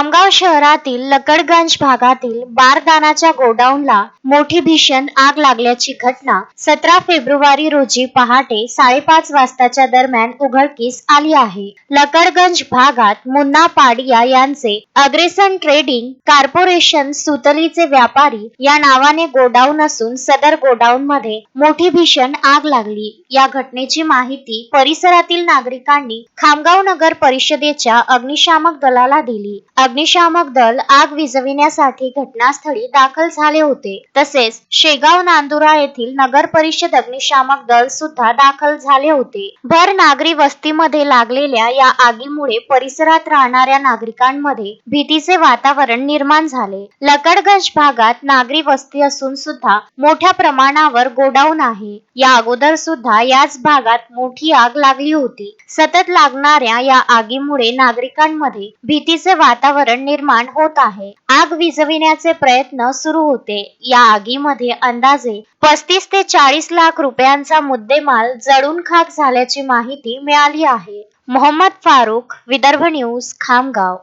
खामगाव शहरातील लकडगंज भागातील बारदानाच्या गोडाऊनला मोठी भीषण आग लागल्याची घटना 17 फेब्रुवारी रोजी पहाटे 5:30 वाजताच्या दरम्यान उघडकीस आली आहे. लकडगंज भागात मुन्ना पाडिया यांचे अग्रेसन ट्रेडिंग कॉर्पोरेशन सुतलीचे व्यापारी या नावाने गोडाऊन असून सदर गोडाऊन मध्ये मोठी भीषण आग लागली. या घटनेची माहिती परिसरातील नागरिकांनी खामगाव नगर परिषदेच्या अग्निशामक दलाला दिली. अग्निशामक दल आग विझविण्यासाठी घटनास्थळी दाखल झाले होते. तसेच शेगाव नांदुरा येथील नगर परिषद अग्निशामक दल सुद्धा दाखल झाले होते. भर नागरी वस्तीमध्ये लागलेल्या या आगीमुळे परिसरात राहणाऱ्या नागरिकांमध्ये भीतीचे वातावरण निर्माण झाले. लकडगंज भागात नागरी वस्ती असून सुद्धा मोठ्या प्रमाणावर गोडाऊन आहे. या अगोदर सुद्धा याच भागात मोठी आग लागली होती. सतत लागणाऱ्या या आगीमुळे नागरिकांमध्ये भीतीचे वातावरण निर्माण होत आहे. आग विझविण्याचे प्रयत्न सुरू होते. या आगीमध्ये अंदाजे 35 ते 40 लाख रुपयांचा मुद्देमाल जळून खाक झाल्याची माहिती मिळाली आहे. मोहम्मद फारुख, विदर्भ न्यूज, खामगाव.